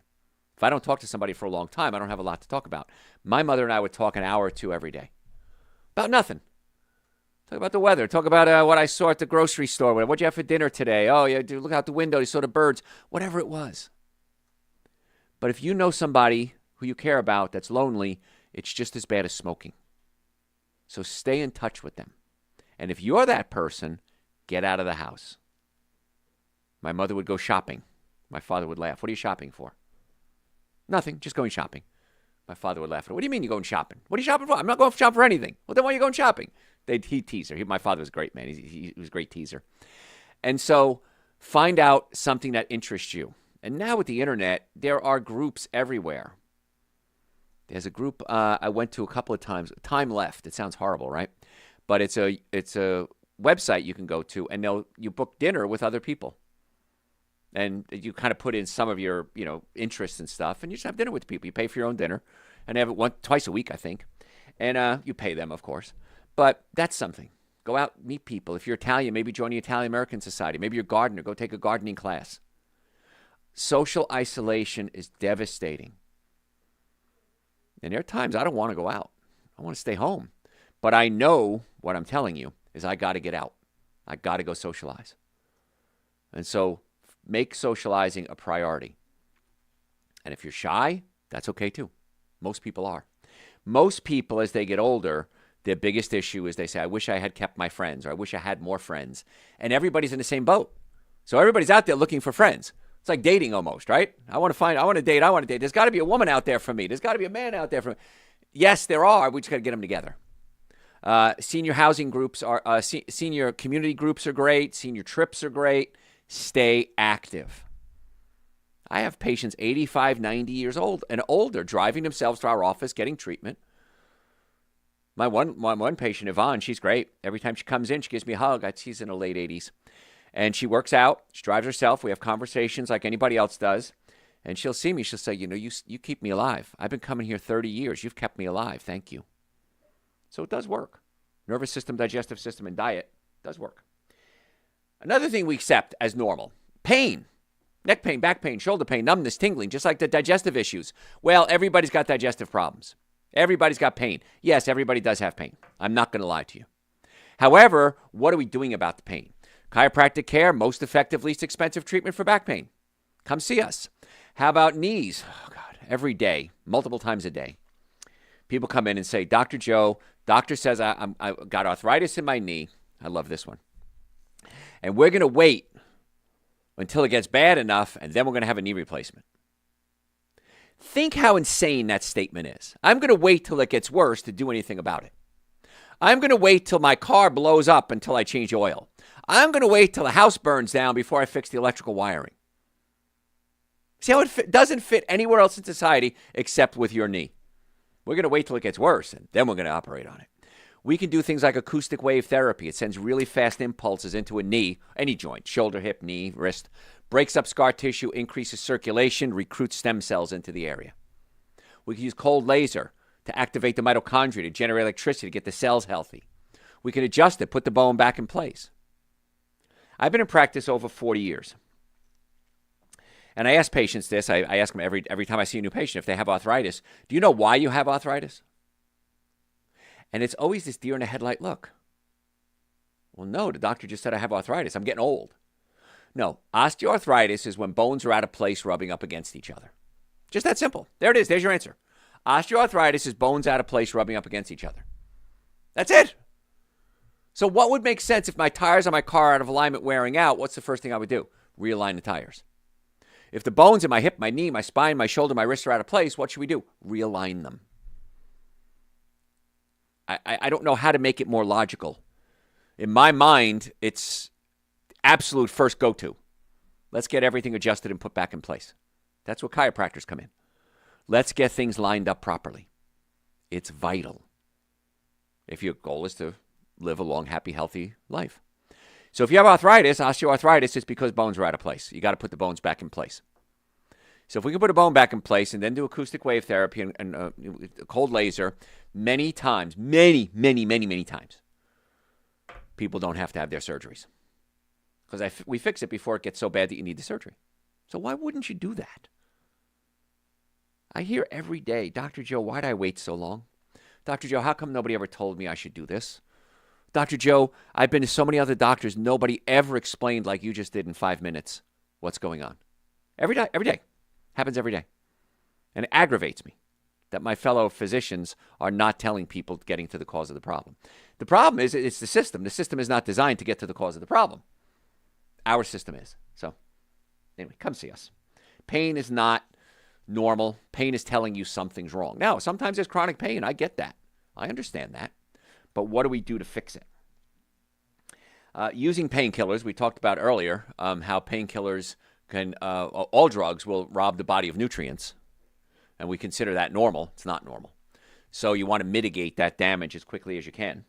If I don't talk to somebody for a long time, I don't have a lot to talk about. My mother and I would talk an hour or two every day. About nothing. Talk about the weather. Talk about what I saw at the grocery store. What'd you have for dinner today? Oh, yeah, look out the window. You saw the birds. Whatever it was. But if you know somebody who you care about that's lonely, it's just as bad as smoking. So stay in touch with them. And if you're that person, get out of the house. My mother would go shopping. My father would laugh. What are you shopping for? Nothing, just going shopping. My father would laugh. What do you mean you're going shopping? What are you shopping for? I'm not going shopping for anything. Well, then why are you going shopping? He'd tease her. My father was a great man. He was a great teaser. And so find out something that interests you. And now with the internet, there are groups everywhere. There's a group I went to a couple of times. Time Left. It sounds horrible, right? But it's a website you can go to, and you book dinner with other people. And you kind of put in some of your, interests and stuff, and you just have dinner with people. You pay for your own dinner, and they have it twice a week, I think. And you pay them, of course. But that's something. Go out, meet people. If you're Italian, maybe join the Italian American Society. Maybe you're a gardener. Go take a gardening class. Social isolation is devastating. And there are times I don't want to go out. I want to stay home. But I know what I'm telling you is I got to get out. I got to go socialize. And so make socializing a priority. And if you're shy, that's okay too. Most people are. Most people, as they get older, their biggest issue is they say, I wish I had kept my friends, or I wish I had more friends. And everybody's in the same boat. So everybody's out there looking for friends. It's like dating almost, right? I want to date. There's got to be a woman out there for me. There's got to be a man out there for me. Yes, there are. We just got to get them together. Senior housing groups senior community groups are great. Senior trips are great. Stay active. I have patients 85, 90 years old and older driving themselves to our office, getting treatment. My one patient, Yvonne, she's great. Every time she comes in, she gives me a hug. She's in her late 80s. And she works out. She drives herself. We have conversations like anybody else does. And she'll see me. She'll say, you keep me alive. I've been coming here 30 years. You've kept me alive. Thank you. So it does work. Nervous system, digestive system, and diet does work. Another thing we accept as normal, pain. Neck pain, back pain, shoulder pain, numbness, tingling, just like the digestive issues. Well, everybody's got digestive problems. Everybody's got pain. Yes, everybody does have pain. I'm not going to lie to you. However, what are we doing about the pain? Chiropractic care, most effective, least expensive treatment for back pain. Come see us. How about knees? Oh, God, every day, multiple times a day. People come in and say, Dr. Joe, doctor says I got arthritis in my knee. I love this one. And we're going to wait until it gets bad enough, and then we're going to have a knee replacement. Think how insane that statement is. I'm going to wait till it gets worse to do anything about it. I'm going to wait till my car blows up until I change oil. I'm going to wait till the house burns down before I fix the electrical wiring. See how it doesn't fit anywhere else in society except with your knee. We're going to wait till it gets worse, and then we're going to operate on it. We can do things like acoustic wave therapy. It sends really fast impulses into a knee, any joint, shoulder, hip, knee, wrist, breaks up scar tissue, increases circulation, recruits stem cells into the area. We can use cold laser to activate the mitochondria to generate electricity to get the cells healthy. We can adjust it, put the bone back in place. I've been in practice over 40 years. And I ask patients this. I ask them every time I see a new patient, if they have arthritis, do you know why you have arthritis? And it's always this deer in the headlight look. Well, no, the doctor just said I have arthritis. I'm getting old. No, osteoarthritis is when bones are out of place rubbing up against each other. Just that simple. There it is. There's your answer. Osteoarthritis is bones out of place rubbing up against each other. That's it. So what would make sense if my tires on my car are out of alignment wearing out? What's the first thing I would do? Realign the tires. If the bones in my hip, my knee, my spine, my shoulder, my wrist are out of place, what should we do? Realign them. I don't know how to make it more logical. In my mind, it's absolute first go-to. Let's get everything adjusted and put back in place. That's where chiropractors come in. Let's get things lined up properly. It's vital if your goal is to live a long, happy, healthy life. So if you have arthritis, osteoarthritis, it's because bones are out of place. You got to put the bones back in place. So if we can put a bone back in place and then do acoustic wave therapy and cold laser many times, many times, people don't have to have their surgeries. Because we fix it before it gets so bad that you need the surgery. So why wouldn't you do that? I hear every day, Dr. Joe, why did I wait so long? Dr. Joe, how come nobody ever told me I should do this? Dr. Joe, I've been to so many other doctors. Nobody ever explained like you just did in 5 minutes what's going on. Every day. Happens every day. And it aggravates me that my fellow physicians are not telling people getting to the cause of the problem. The problem is it's the system. The system is not designed to get to the cause of the problem. Our system is. So anyway, come see us. Pain is not normal. Pain is telling you something's wrong. Now, sometimes there's chronic pain. I get that. I understand that. But what do we do to fix it? Using painkillers, we talked about earlier how painkillers can, all drugs will rob the body of nutrients. And we consider that normal. It's not normal. So you want to mitigate that damage as quickly as you can.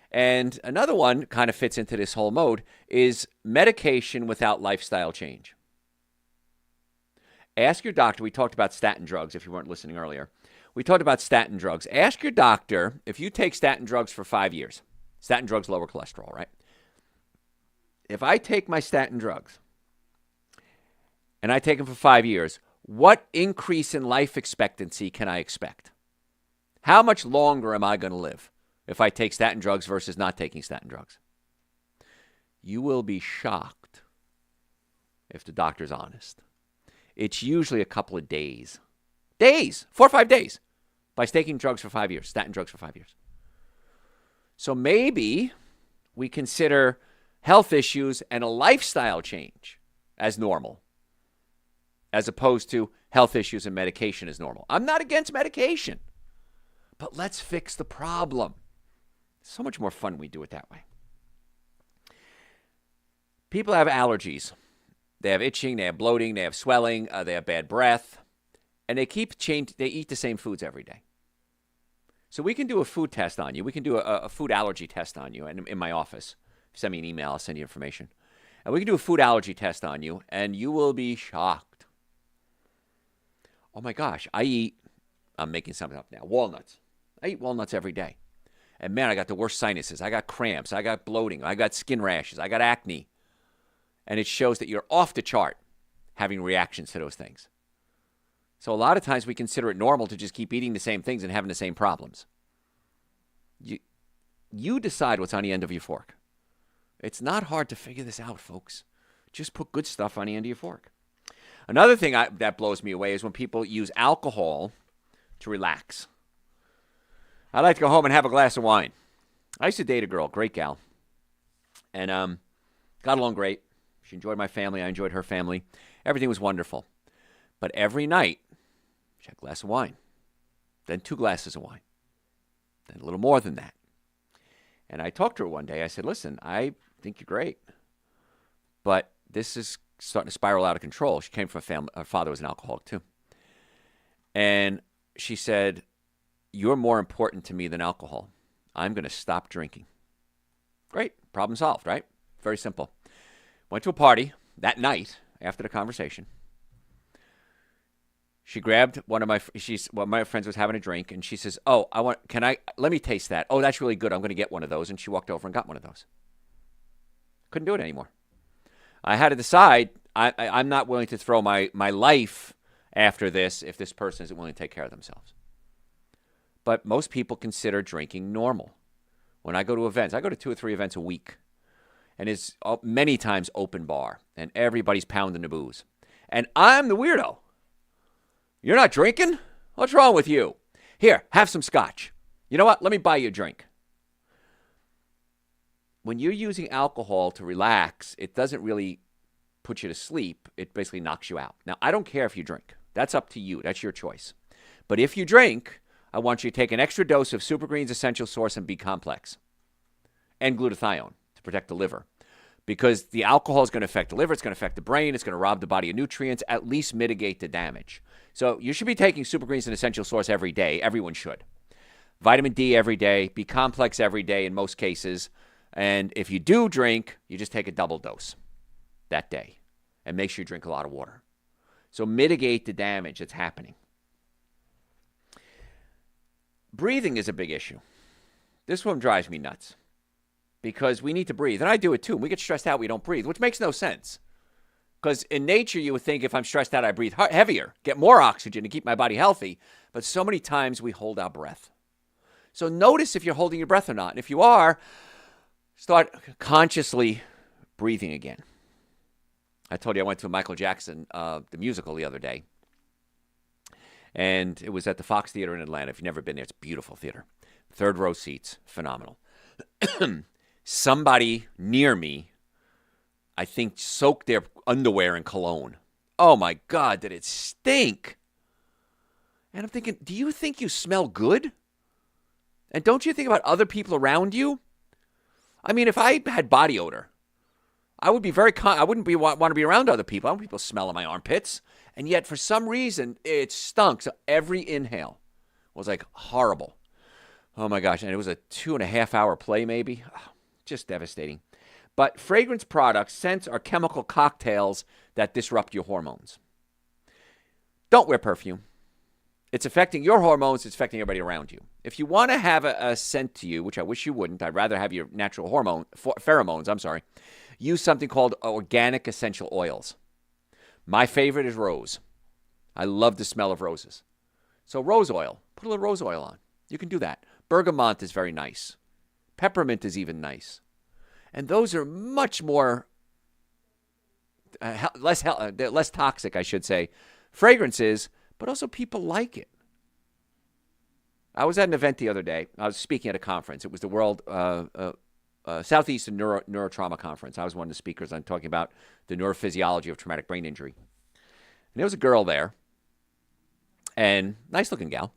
And another one kind of fits into this whole mode is medication without lifestyle change. Ask your doctor. We talked about statin drugs if you weren't listening earlier. We talked about statin drugs. Ask your doctor if you take statin drugs for 5 years. Statin drugs lower cholesterol, right? If I take my statin drugs and I take them for 5 years, what increase in life expectancy can I expect? How much longer am I going to live if I take statin drugs versus not taking statin drugs? You will be shocked if the doctor's honest. It's usually a couple of days. 4 or 5 days by taking drugs for 5 years, statin drugs for 5 years. So maybe we consider health issues and a lifestyle change as normal, as opposed to health issues and medication as normal. I'm not against medication, but let's fix the problem. So much more fun when we do it that way. People have allergies. They have itching, they have bloating, they have swelling, they have bad breath, and they eat the same foods every day. So we can do a food test on you. We can do a food allergy test on you in my office. Send me an email, I'll send you information. And we can do a food allergy test on you, and you will be shocked. Oh my gosh, I'm making something up now, walnuts. I eat walnuts every day. And man, I got the worst sinuses. I got cramps. I got bloating. I got skin rashes. I got acne. And it shows that you're off the chart having reactions to those things. So a lot of times we consider it normal to just keep eating the same things and having the same problems. You decide what's on the end of your fork. It's not hard to figure this out, folks. Just put good stuff on the end of your fork. Another thing that blows me away is when people use alcohol to relax. I like to go home and have a glass of wine. I used to date a girl, great gal, and got along great. She enjoyed my family. I enjoyed her family. Everything was wonderful. But every night, she had a glass of wine, then 2 glasses of wine, then a little more than that. And I talked to her one day. I said, listen, I think you're great, but this is starting to spiral out of control. She came from a family, her father was an alcoholic too. And she said, you're more important to me than alcohol. I'm going to stop drinking. Great. Problem solved, right? Very simple. Went to a party that night after the conversation. She grabbed one of my friends was having a drink, and she says, oh, let me taste that. Oh, that's really good. I'm going to get one of those. And she walked over and got one of those. Couldn't do it anymore. I had to decide I'm not willing to throw my life after this if this person isn't willing to take care of themselves. But most people consider drinking normal. When I go to events, I go to 2 or 3 events a week. And it's many times open bar. And everybody's pounding the booze. And I'm the weirdo. You're not drinking? What's wrong with you? Here, have some scotch. You know what? Let me buy you a drink. When you're using alcohol to relax, it doesn't really put you to sleep. It basically knocks you out. Now, I don't care if you drink. That's up to you. That's your choice. But if you drink, I want you to take an extra dose of Super Greens Essential Source and B-Complex and glutathione to protect the liver. Because the alcohol is going to affect the liver, it's going to affect the brain, it's going to rob the body of nutrients, at least mitigate the damage. So you should be taking Super Greens and Essential Source every day. Everyone should. Vitamin D every day, B-Complex every day in most cases. And if you do drink, you just take a double dose that day. And make sure you drink a lot of water. So mitigate the damage that's happening. Breathing is a big issue. This one drives me nuts. Because we need to breathe. And I do it too. We get stressed out, we don't breathe, which makes no sense. Because in nature, you would think if I'm stressed out, I breathe heavier, get more oxygen to keep my body healthy. But so many times we hold our breath. So notice if you're holding your breath or not. And if you are, start consciously breathing again. I told you I went to Michael Jackson, the musical, the other day. And it was at the Fox Theater in Atlanta. If you've never been there, it's a beautiful theater. Third row seats, phenomenal. Somebody near me, I think, soaked their underwear in cologne. Oh my God, did it stink? And I'm thinking, do you think you smell good? And don't you think about other people around you? I mean, if I had body odor, I would be I wouldn't want to be around other people. I don't want people smelling my armpits. And yet, for some reason, it stunk. So every inhale was like horrible. Oh my gosh. And it was a 2.5-hour play, maybe. Oh, just devastating. But fragrance products, scents, are chemical cocktails that disrupt your hormones. Don't wear perfume. It's affecting your hormones. It's affecting everybody around you. If you want to have a scent to you, which I wish you wouldn't, I'd rather have your natural pheromones, use something called organic essential oils. My favorite is rose. I love the smell of roses. So rose oil, put a little rose oil on. You can do that. Bergamot is very nice. Peppermint is even nice. And those are much more, less toxic, I should say, fragrances, but also people like it. I was at an event the other day. I was speaking at a conference. It was the World Southeastern Neurotrauma Conference. I was one of the speakers. I'm talking about the neurophysiology of traumatic brain injury. And there was a girl there, and nice-looking gal.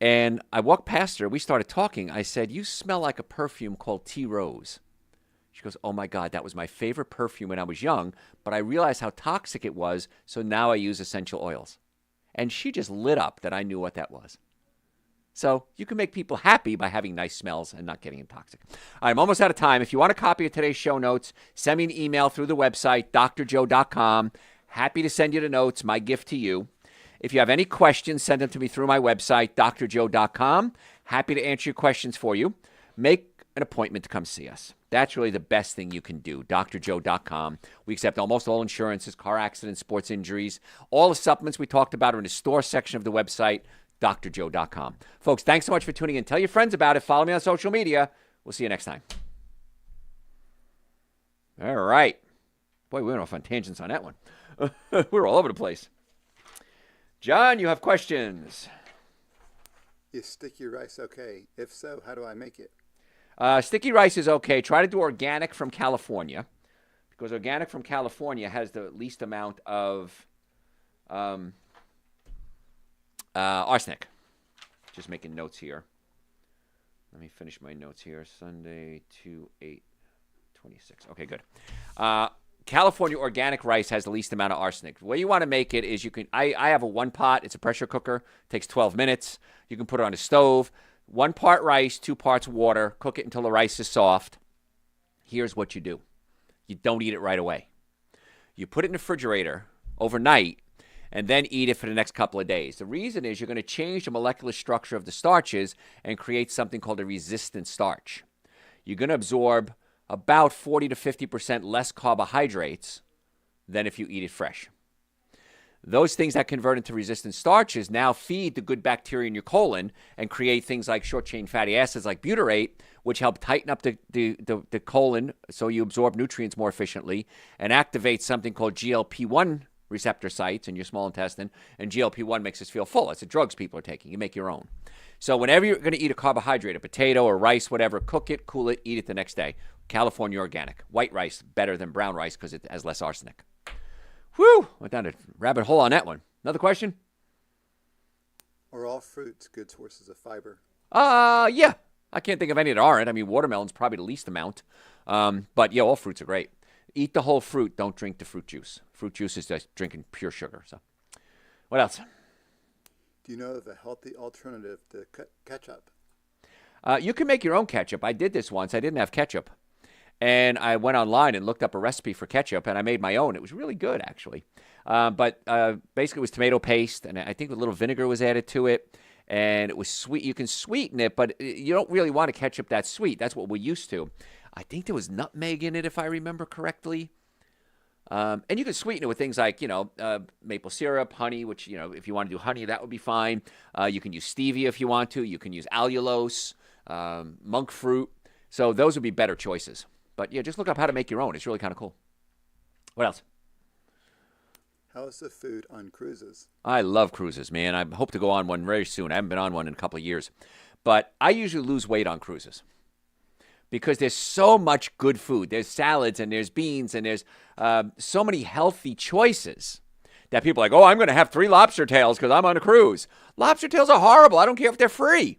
And I walked past her. We started talking. I said, "You smell like a perfume called Tea Rose." She goes, "Oh, my God, that was my favorite perfume when I was young, but I realized how toxic it was, so now I use essential oils." And she just lit up that I knew what that was. So you can make people happy by having nice smells and not getting them toxic. I'm almost out of time. If you want a copy of today's show notes, send me an email through the website, drjoe.com. Happy to send you the notes, my gift to you. If you have any questions, send them to me through my website, drjoe.com. Happy to answer your questions for you. Make an appointment to come see us. That's really the best thing you can do, drjoe.com. We accept almost all insurances, car accidents, sports injuries. All the supplements we talked about are in the store section of the website, drjoe.com. Folks, thanks so much for tuning in. Tell your friends about it. Follow me on social media. We'll see you next time. All right. Boy, we went off on tangents on that one. We were all over the place. John, you have questions. Is sticky rice okay? If so, how do I make it? Sticky rice is okay. Try to do organic from California, because organic from California has the least amount of arsenic. Just making notes here. Let me finish my notes here. Sunday, 2/8/26. Okay, good. California organic rice has the least amount of arsenic. The way you want to make it is I have a 1 pot. It's a pressure cooker. It takes 12 minutes. You can put it on a stove. 1 part rice, 2 parts water. Cook it until the rice is soft. Here's what you do. You don't eat it right away. You put it in the refrigerator overnight and then eat it for the next couple of days. The reason is you're going to change the molecular structure of the starches and create something called a resistant starch. You're going to absorb about 40 to 50% less carbohydrates than if you eat it fresh. Those things that convert into resistant starches now feed the good bacteria in your colon and create things like short-chain fatty acids like butyrate, which help tighten up the colon so you absorb nutrients more efficiently and activate something called GLP-1 receptor sites in your small intestine, and GLP-1 makes us feel full. It's the drugs people are taking. You make your own. So whenever you're going to eat a carbohydrate, a potato or rice, whatever, cook it, cool it, eat it the next day. California organic. White rice, better than brown rice because it has less arsenic. Whew! Went down a rabbit hole on that one. Another question? Are all fruits good sources of fiber? Yeah. I can't think of any that aren't. I mean, watermelon's probably the least amount. But yeah, all fruits are great. Eat the whole fruit. Don't drink the fruit juice. Fruit juice is just drinking pure sugar. So, what else? Do you know of a healthy alternative to ketchup? You can make your own ketchup. I did this once. I didn't have ketchup. And I went online and looked up a recipe for ketchup, and I made my own. It was really good, actually. But basically, it was tomato paste, and I think a little vinegar was added to it. And it was sweet. You can sweeten it, but you don't really want a ketchup that's sweet. That's what we're used to. I think there was nutmeg in it, if I remember correctly. And you can sweeten it with things like, maple syrup, honey, which, if you want to do honey, that would be fine. You can use stevia if you want to. You can use allulose, monk fruit. So those would be better choices. But, yeah, just look up how to make your own. It's really kind of cool. What else? How is the food on cruises? I love cruises, man. I hope to go on one very soon. I haven't been on one in a couple of years. But I usually lose weight on cruises because there's so much good food. There's salads and there's beans and there's so many healthy choices that people are like, oh, I'm going to have 3 lobster tails because I'm on a cruise. Lobster tails are horrible. I don't care if they're free.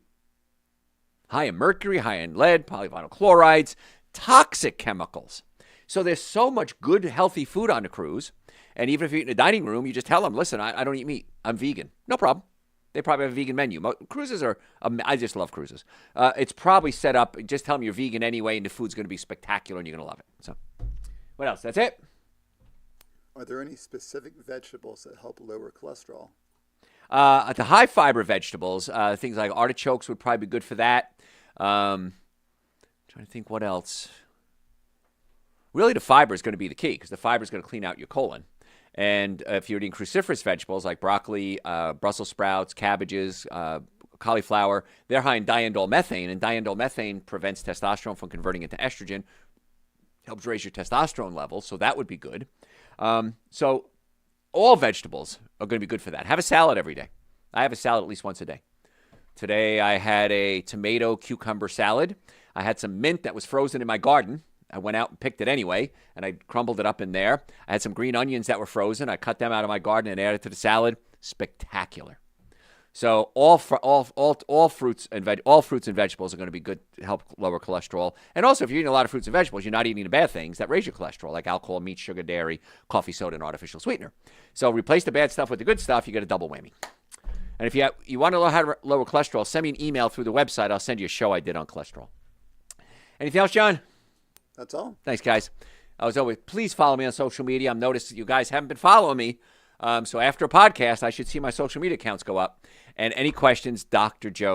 High in mercury, high in lead, polyvinyl chlorides, toxic chemicals. So there's so much good, healthy food on a cruise. And even if you eat in a dining room, you just tell them, listen, I don't eat meat. I'm vegan. No problem. They probably have a vegan menu. Cruises are, I just love cruises. It's probably set up, just tell them you're vegan anyway, and the food's going to be spectacular, and you're going to love it. So, what else? That's it? Are there any specific vegetables that help lower cholesterol? The high fiber vegetables, things like artichokes would probably be good for that. Trying to think what else. Really, the fiber is going to be the key because the fiber is going to clean out your colon. And if you're eating cruciferous vegetables like broccoli, Brussels sprouts, cabbages, cauliflower, they're high in diindole methane, and diindole methane prevents testosterone from converting into estrogen, helps raise your testosterone levels, so that would be good. So all vegetables are going to be good for that. Have a salad every day. I have a salad at least once a day. Today I had a tomato cucumber salad. I had some mint that was frozen in my garden. I went out and picked it anyway, and I crumbled it up in there. I had some green onions that were frozen. I cut them out of my garden and added to the salad. Spectacular. So all fruits and vegetables are going to be good to help lower cholesterol. And also, if you're eating a lot of fruits and vegetables, you're not eating the bad things that raise your cholesterol, like alcohol, meat, sugar, dairy, coffee, soda, and artificial sweetener. So replace the bad stuff with the good stuff. You get a double whammy. And if you want to know how to lower cholesterol, send me an email through the website. I'll send you a show I did on cholesterol. Anything else, John? That's all. Thanks, guys. As always, please follow me on social media. I've noticed that you guys haven't been following me. So after a podcast, I should see my social media accounts go up. And any questions, Dr. Joe.